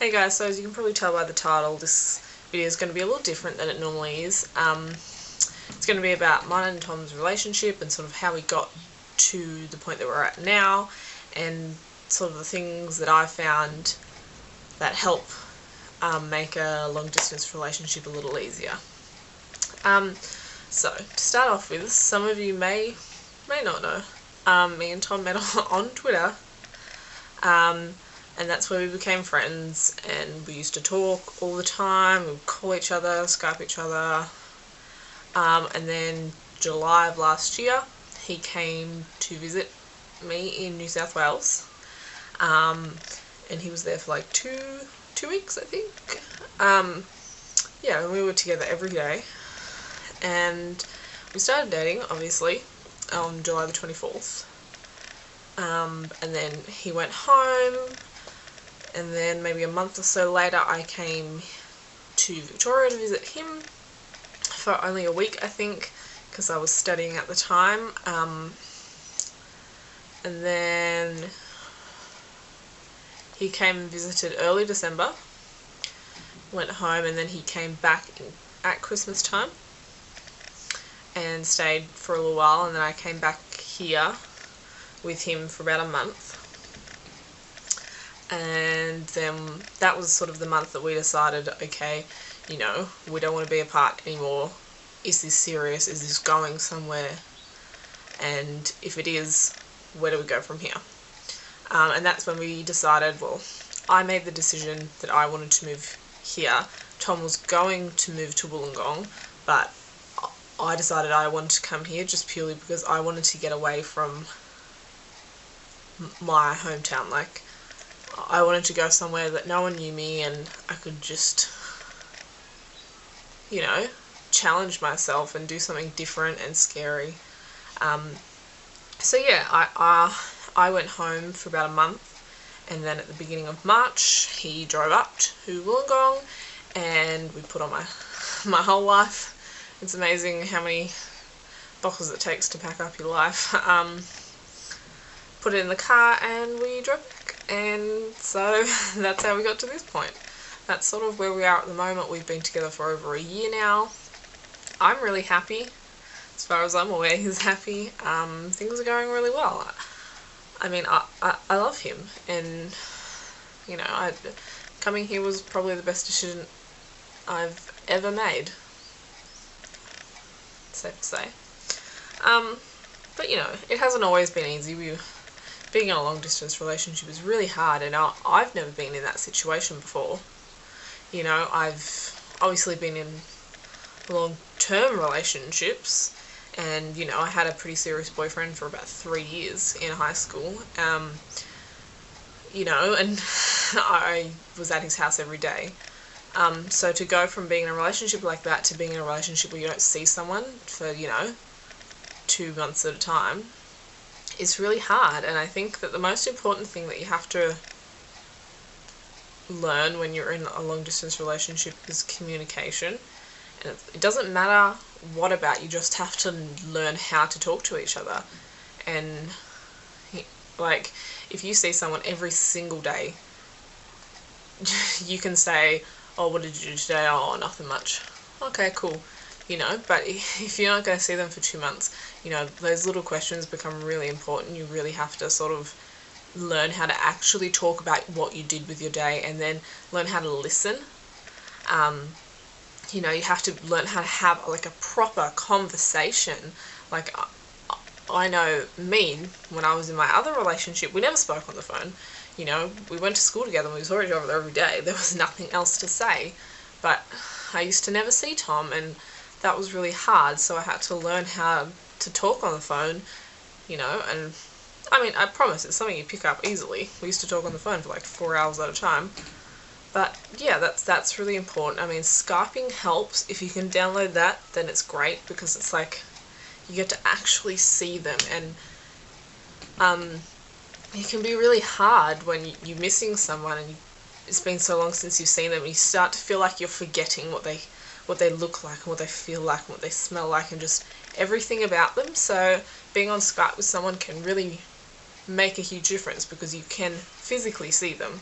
Hey guys, so as you can probably tell by the title, this video is going to be a little different than it normally is. It's going to be about mine and Tom's relationship and sort of how we got to the point that we're at now, and sort of the things that I found that help make a long distance relationship a little easier. So to start off with, some of you may not know, me and Tom met on Twitter. And that's where we became friends, and we used to talk all the time. We would call each other, Skype each other. And then July of last year, he came to visit me in New South Wales. And he was there for like two weeks, I think. Yeah, and we were together every day. And we started dating, obviously, on July the 24th. And then he went home, and then maybe a month or so later I came to Victoria to visit him for only a week, I think, because I was studying at the time. And then he came and visited early December, went home, and then he came back at Christmas time and stayed for a little while, and then I came back here with him for about a month. And then that was sort of the month that we decided, okay, you know, we don't want to be apart anymore. Is this serious? Is this going somewhere? And if it is, where do we go from here? And that's when we decided, well, I made the decision that I wanted to move here. Tom was going to move to Wollongong, but I decided I wanted to come here just purely because I wanted to get away from my hometown. Like, I wanted to go somewhere that no one knew me, and I could just, you know, challenge myself and do something different and scary. So yeah, I went home for about a month, and then at the beginning of March he drove up to Wollongong, and we put on my whole life. It's amazing how many boxes it takes to pack up your life. Put it in the car and we drove back, and so that's how we got to this point. That's sort of where we are at the moment. We've been together for over a year now. I'm really happy. As far as I'm aware, he's happy. Things are going really well. I mean, I love him, and you know, coming here was probably the best decision I've ever made. Safe to say. But you know, it hasn't always been easy. Being in a long distance relationship is really hard, and I've never been in that situation before. You know, I've obviously been in long-term relationships, and you know, I had a pretty serious boyfriend for about 3 years in high school. You know, and I was at his house every day. So to go from being in a relationship like that to being in a relationship where you don't see someone for, you know, 2 months at a time, is really hard. And I think that the most important thing that you have to learn when you're in a long distance relationship is communication. And it doesn't matter what about, you just have to learn how to talk to each other. And like, if you see someone every single day, you can say, oh, what did you do today? Oh, nothing much. Okay, cool. You know, but if you're not going to see them for 2 months, you know, those little questions become really important. You really have to sort of learn how to actually talk about what you did with your day, and then learn how to listen. You know, you have to learn how to have like a proper conversation. Like, I know me, when I was in my other relationship, we never spoke on the phone. You know, we went to school together and we saw each other every day. There was nothing else to say. But I used to never see Tom, and that was really hard, so I had to learn how to talk on the phone, you know. And I mean, I promise it's something you pick up easily. We used to talk on the phone for like 4 hours at a time. But yeah, that's really important. I mean, Skyping helps. If you can download that, then it's great, because it's like you get to actually see them. And it can be really hard when you're missing someone, and it's been so long since you've seen them, and you start to feel like you're forgetting what they look like, and what they feel like, and what they smell like, and just everything about them. So being on Skype with someone can really make a huge difference, because you can physically see them.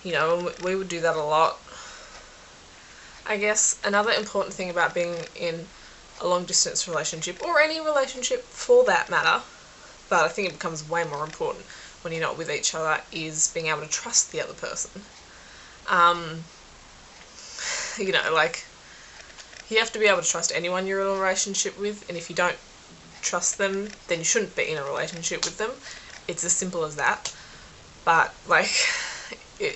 You know, we would do that a lot. I guess another important thing about being in a long distance relationship, or any relationship for that matter, but I think it becomes way more important when you're not with each other, is being able to trust the other person. You know, like, you have to be able to trust anyone you're in a relationship with, and if you don't trust them, then you shouldn't be in a relationship with them. It's as simple as that. But, like,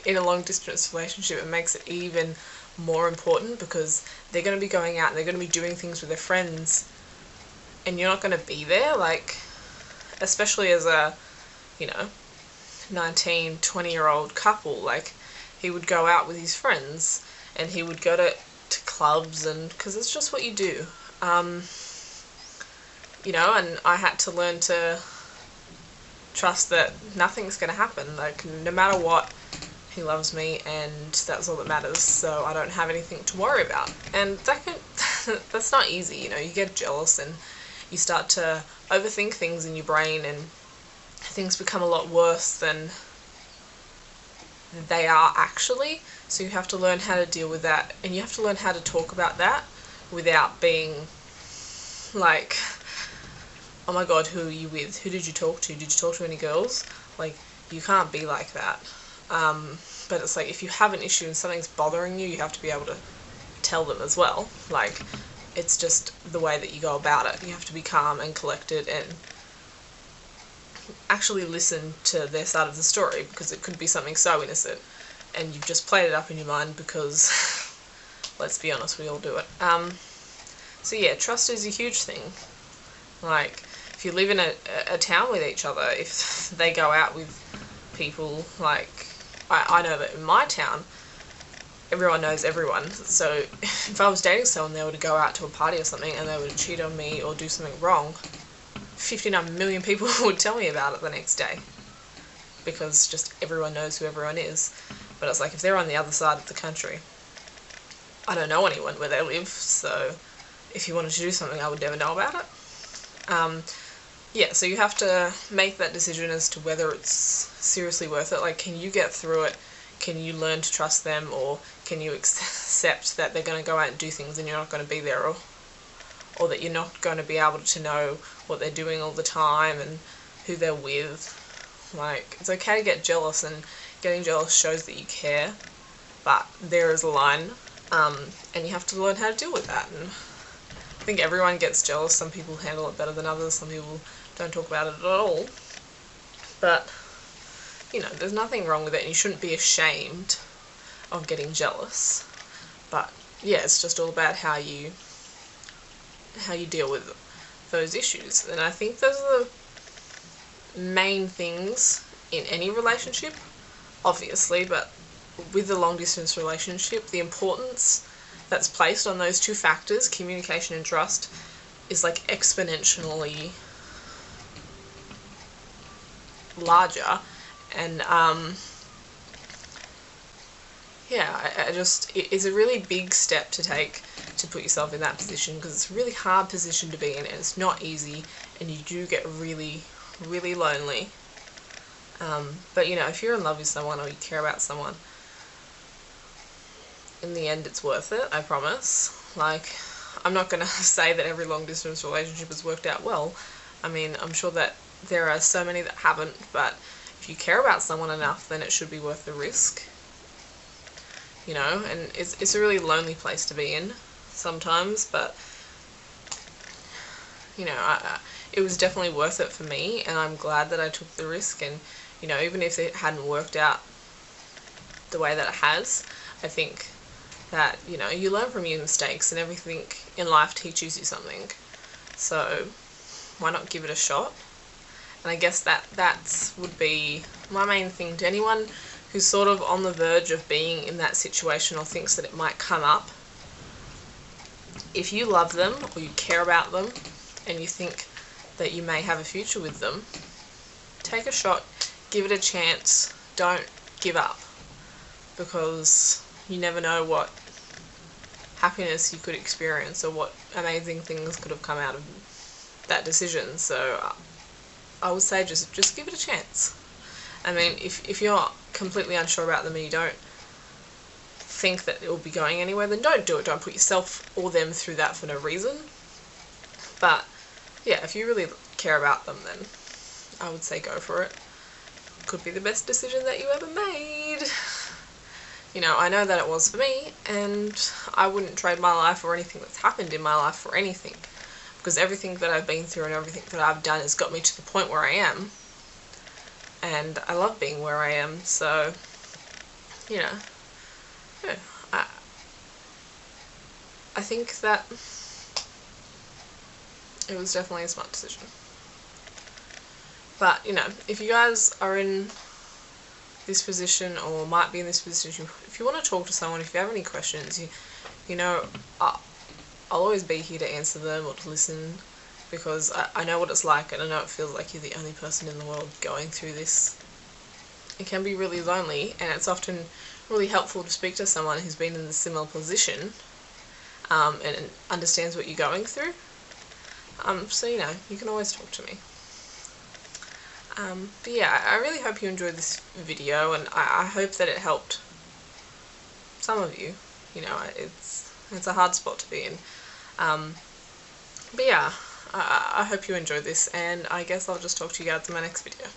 in a long distance relationship, it makes it even more important, because they're going to be going out and they're going to be doing things with their friends, and you're not going to be there. Like, especially as a, you know, 19, 20-year-old couple, like, he would go out with his friends, and he would go to clubs, and because it's just what you do. You know, and I had to learn to trust that nothing's going to happen. Like, no matter what, he loves me, and that's all that matters, so I don't have anything to worry about. And that's not easy, you know. You get jealous, and you start to overthink things in your brain, and things become a lot worse than they are actually. So you have to learn how to deal with that, and you have to learn how to talk about that without being like, oh my god, who are you with? Who did you talk to? Did you talk to any girls? Like, you can't be like that. But it's like, if you have an issue and something's bothering you, you have to be able to tell them as well. Like, it's just the way that you go about it. You have to be calm and collected and actually listen to their side of the story, because it could be something so innocent and you've just played it up in your mind because, let's be honest, we all do it. So yeah, trust is a huge thing. Like, if you live in a town with each other, if they go out with people, like, I know that in my town, everyone knows everyone, so if I was dating someone, they were to go out to a party or something and they were to cheat on me or do something wrong, 59 million people would tell me about it the next day, because just everyone knows who everyone is. But it's like, if they're on the other side of the country, I don't know anyone where they live, so if you wanted to do something, I would never know about it. Yeah, so you have to make that decision as to whether it's seriously worth it. Like, can you get through it? Can you learn to trust them? Or can you accept that they're going to go out and do things and you're not going to be there? Or that you're not going to be able to know what they're doing all the time and who they're with. Like, it's okay to get jealous, and getting jealous shows that you care, but there is a line, and you have to learn how to deal with that. And I think everyone gets jealous. Some people handle it better than others, some people don't talk about it at all, but, you know, there's nothing wrong with it, and you shouldn't be ashamed of getting jealous. But yeah, it's just all about how you deal with those issues. And I think those are the main things in any relationship, obviously, but with the long distance relationship, the importance that's placed on those two factors, communication and trust, is like exponentially larger. And yeah, it's a really big step to take to put yourself in that position, because it's a really hard position to be in, and it's not easy, and you do get really, really lonely. But, you know, if you're in love with someone or you care about someone, in the end it's worth it, I promise. Like, I'm not going to say that every long distance relationship has worked out well. I mean, I'm sure that there are so many that haven't, but if you care about someone enough, then it should be worth the risk. You know, and it's a really lonely place to be in sometimes, but, you know, it was definitely worth it for me, and I'm glad that I took the risk. And, you know, even if it hadn't worked out the way that it has, I think that, you know, you learn from your mistakes, and everything in life teaches you something. So why not give it a shot? And I guess that would be my main thing to anyone who's sort of on the verge of being in that situation or thinks that it might come up. If you love them or you care about them and you think that you may have a future with them, take a shot, give it a chance, don't give up, because you never know what happiness you could experience or what amazing things could have come out of that decision. So I would say just give it a chance. I mean, if you're completely unsure about them and you don't think that it will be going anywhere, then don't do it. Don't put yourself or them through that for no reason. But yeah, if you really care about them, then I would say go for it. Could be the best decision that you ever made. You know, I know that it was for me, and I wouldn't trade my life or anything that's happened in my life for anything, because everything that I've been through and everything that I've done has got me to the point where I am, and I love being where I am. So, you know, yeah, I think that it was definitely a smart decision. But, you know, if you guys are in this position or might be in this position, if you want to talk to someone, if you have any questions, you know, I'll always be here to answer them or to listen, because I know what it's like, and I know it feels like you're the only person in the world going through this. It can be really lonely, and it's often really helpful to speak to someone who's been in a similar position and understands what you're going through. So, you know, you can always talk to me. But yeah, I really hope you enjoyed this video, and I hope that it helped some of you. You know, it's a hard spot to be in. But yeah, I hope you enjoyed this, and I guess I'll just talk to you guys in my next video.